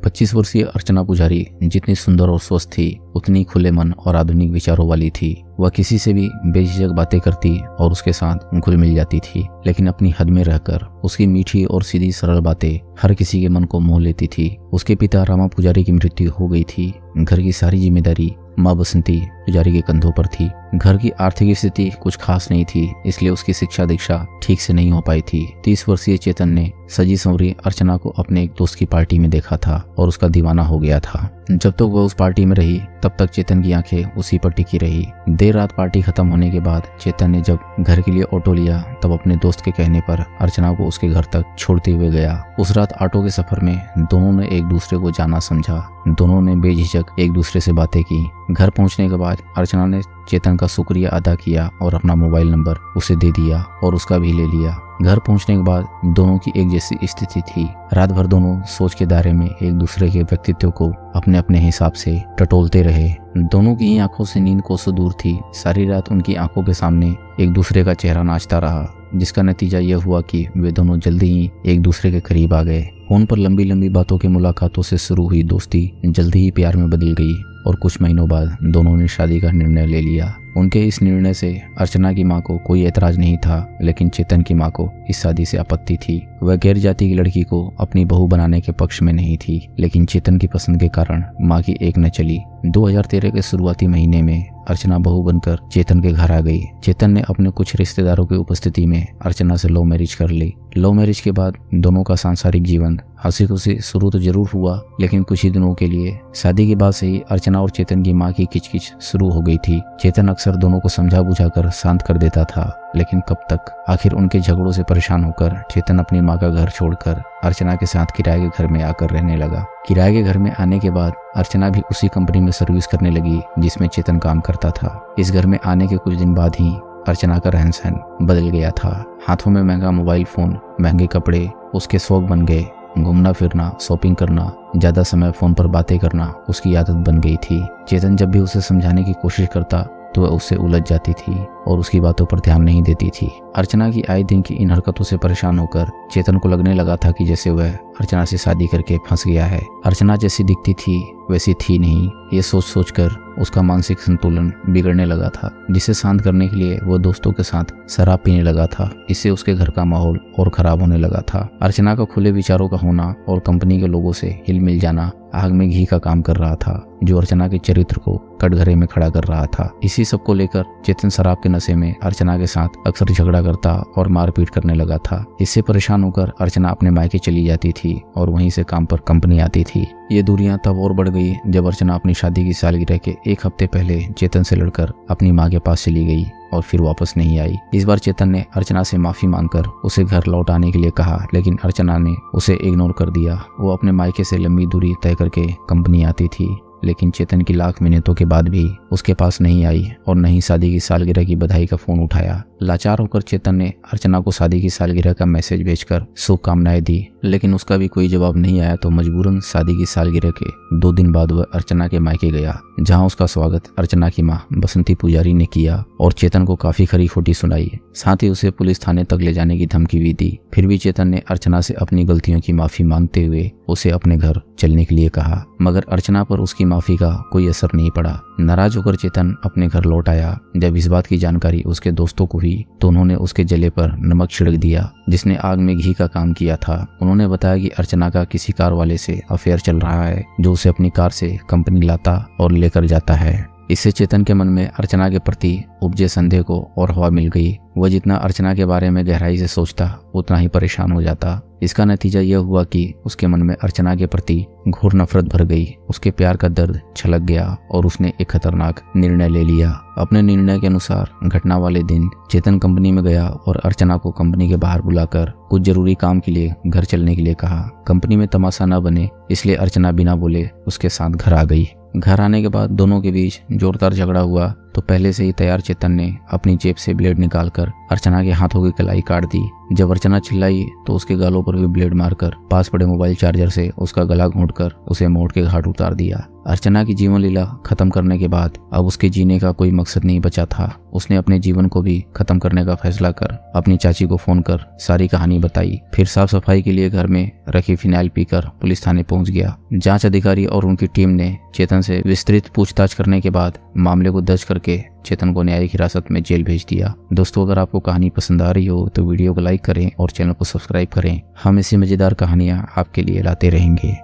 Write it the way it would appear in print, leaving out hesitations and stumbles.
25 वर्षीय अर्चना पुजारी जितनी सुंदर और स्वस्थ थी उतनी खुले मन और आधुनिक विचारों वाली थी। वह किसी से भी बेझिझक बातें करती और उसके साथ घुल मिल जाती थी, लेकिन अपनी हद में रहकर उसकी मीठी और सीधी सरल बातें हर किसी के मन को मोह लेती थी। उसके पिता रामा पुजारी की मृत्यु हो गई थी। घर की सारी जिम्मेदारी माँ बसंती पुजारी के कंधों पर थी। घर की आर्थिक स्थिति कुछ खास नहीं थी, इसलिए उसकी शिक्षा दीक्षा ठीक से नहीं हो पाई थी। 30 वर्षीय चेतन ने सजी संवरी अर्चना को अपने एक दोस्त की पार्टी में देखा था और उसका दीवाना हो गया था। जब तक वह उस पार्टी में रही तब तक चेतन की आंखें उसी पर टिकी रही। देर रात पार्टी खत्म होने के बाद चेतन ने जब घर के लिए ऑटो लिया तब अपने दोस्त के कहने पर अर्चना को उसके घर तक छोड़ते हुए गया। उस रात ऑटो के सफर में दोनों ने एक दूसरे को जाना समझा। दोनों ने बेझिझक एक दूसरे से बातें की। घर पहुंचने के बाद अर्चना ने चेतन का शुक्रिया अदा किया और अपना मोबाइल नंबर उसे दे दिया और उसका भी ले लिया। घर पहुंचने के बाद दोनों की एक जैसी स्थिति थी। रात भर दोनों सोच के दायरे में एक दूसरे के व्यक्तित्व को अपने अपने हिसाब से टटोलते रहे। दोनों की आंखों से नींद कोसों दूर थी। सारी रात उनकी आंखों के सामने एक दूसरे का चेहरा नाचता रहा, जिसका नतीजा यह हुआ कि वे दोनों जल्दी ही एक दूसरे के करीब आ गए। फोन पर लंबी लंबी बातों के मुलाकातों से शुरू हुई दोस्ती जल्दी ही प्यार में बदल गई और कुछ महीनों बाद दोनों ने शादी का निर्णय ले लिया। उनके इस निर्णय से अर्चना की मां को कोई ऐतराज नहीं था, लेकिन चेतन की मां को इस शादी से आपत्ति थी। वह गैर जाति की लड़की को अपनी बहू बनाने के पक्ष में नहीं थी, लेकिन चेतन की पसंद के कारण मां की एक न चली। 2013 के शुरुआती महीने में अर्चना बहू बनकर चेतन के घर आ गई। चेतन ने अपने कुछ रिश्तेदारों की उपस्थिति में अर्चना से लव मैरिज कर ली। लव मैरिज के बाद दोनों का सांसारिक जीवन हंसी खुशी शुरू तो जरूर हुआ, लेकिन कुछ ही दिनों के लिए शादी के बाद से ही अर्चना और चेतन की मां की किचकिच शुरू हो गई थी। चेतन अक्सर दोनों को समझा बुझाकर शांत कर देता था, लेकिन कब तक। आखिर उनके झगड़ों से परेशान होकर चेतन अपनी मां का घर छोड़कर अर्चना के साथ किराए के घर में आकर रहने लगा। किराए के घर में आने के बाद अर्चना भी उसी कंपनी में सर्विस करने लगी जिसमें चेतन काम करता था। इस घर में आने के कुछ दिन बाद ही अर्चना का रहन सहन बदल गया था। हाथों में महंगा मोबाइल फोन, महंगे कपड़े उसके शौक बन गए। घूमना फिरना, शॉपिंग करना, ज्यादा समय फोन पर बातें करना उसकी आदत बन गई थी। चेतन जब भी उसे समझाने की कोशिश करता तो वह उससे उलझ जाती थी और उसकी बातों पर ध्यान नहीं देती थी। अर्चना की आए दिन की इन हरकतों से परेशान होकर चेतन को लगने लगा था कि जैसे वह अर्चना से शादी करके फंस गया है। अर्चना जैसी दिखती थी वैसी थी नहीं। ये सोच सोच कर उसका मानसिक संतुलन बिगड़ने लगा था, जिसे शांत करने के लिए वो दोस्तों के साथ शराब पीने लगा था। इससे उसके घर का माहौल और खराब होने लगा था। अर्चना का खुले विचारों का होना और कंपनी के लोगों से हिल मिल जाना आग में घी का काम कर रहा था, जो अर्चना के चरित्र को कटघरे में खड़ा कर रहा था। इसी सब को लेकर चेतन शराब के नशे में अर्चना के साथ अक्सर झगड़ा करता और मारपीट करने लगा था। इससे परेशान होकर अर्चना अपने मायके चली जाती थी और वहीं से काम पर कंपनी आती थी। ये दूरियां तब और बढ़ गई जब अर्चना अपनी शादी की सालगिरह के एक हफ्ते पहले चेतन से लड़कर अपनी माँ के पास चली गई और फिर वापस नहीं आई। इस बार चेतन ने अर्चना से माफी मांगकर उसे घर लौट आने के लिए कहा, लेकिन अर्चना ने उसे इग्नोर कर दिया। वो अपने मायके से लंबी दूरी तय करके कंपनी आती थी, लेकिन चेतन की लाख मिन्नतों के बाद भी उसके पास नहीं आई और न ही शादी की सालगिरह की बधाई का फोन उठाया। लाचार होकर चेतन ने अर्चना को शादी की सालगिरह का मैसेज भेजकर शुभकामनाएं दी, लेकिन उसका भी कोई जवाब नहीं आया। तो मजबूरन शादी की सालगिरह के 2 दिन बाद वह अर्चना के मायके गया, जहां उसका स्वागत अर्चना की मां बसंती पुजारी ने किया और चेतन को काफी खरी खोटी सुनाई। साथ ही उसे पुलिस थाने तक ले जाने की धमकी भी दी। फिर भी चेतन ने अर्चना से अपनी गलतियों की माफी मांगते हुए उसे अपने घर चलने के लिए कहा, मगर अर्चना पर उसकी माफी का कोई असर नहीं पड़ा। नाराज होकर चेतन अपने घर लौट आया। जब इस बात की जानकारी उसके दोस्तों को हुई तो उन्होंने उसके जले पर नमक छिड़क दिया, जिसने आग में घी का काम किया था। उन्होंने बताया कि अर्चना का किसी कार वाले से अफेयर चल रहा है, जो उसे अपनी कार से कंपनी लाता और लेकर जाता है। इससे चेतन के मन में अर्चना के प्रति उपजे संदेह को और हवा मिल गई। वह जितना अर्चना के बारे में गहराई से सोचता उतना ही परेशान हो जाता। इसका नतीजा यह हुआ कि उसके मन में अर्चना के प्रति घोर नफरत भर गई। उसके प्यार का दर्द छलक गया और उसने एक खतरनाक निर्णय ले लिया। अपने निर्णय के अनुसार घटना वाले दिन चेतन कंपनी में गया और अर्चना को कंपनी के बाहर बुलाकर कुछ जरूरी काम के लिए घर चलने के लिए कहा। कंपनी में तमाशा न बने इसलिए अर्चना बिना बोले उसके साथ घर आ गई। घर आने के बाद दोनों के बीच जोरदार झगड़ा हुआ तो पहले से ही तैयार चेतन ने अपनी जेब से ब्लेड निकालकर अर्चना के हाथों की कलाई काट दी। जब अर्चना चिल्लाई तो उसके गालों पर भी ब्लेड मारकर पास पड़े मोबाइल चार्जर से उसका गला घोंटकर उसे मौत के घाट उतार दिया। अर्चना की जीवन लीला खत्म करने के बाद अब उसके जीने का कोई मकसद नहीं बचा था। उसने अपने जीवन को भी खत्म करने का फैसला कर अपनी चाची को फोन कर सारी कहानी बताई। फिर साफ सफाई के लिए घर में रखी फिनाइल पीकर पुलिस थाने पहुंच गया। जांच अधिकारी और उनकी टीम ने चेतन से विस्तृत पूछताछ करने के बाद मामले को दर्ज करके चेतन को न्यायिक हिरासत में जेल भेज दिया। दोस्तों, अगर आपको कहानी पसंद आ रही हो तो वीडियो को लाइक करें और चैनल को सब्सक्राइब करें। हम ऐसी मजेदार कहानियां आपके लिए लाते रहेंगे।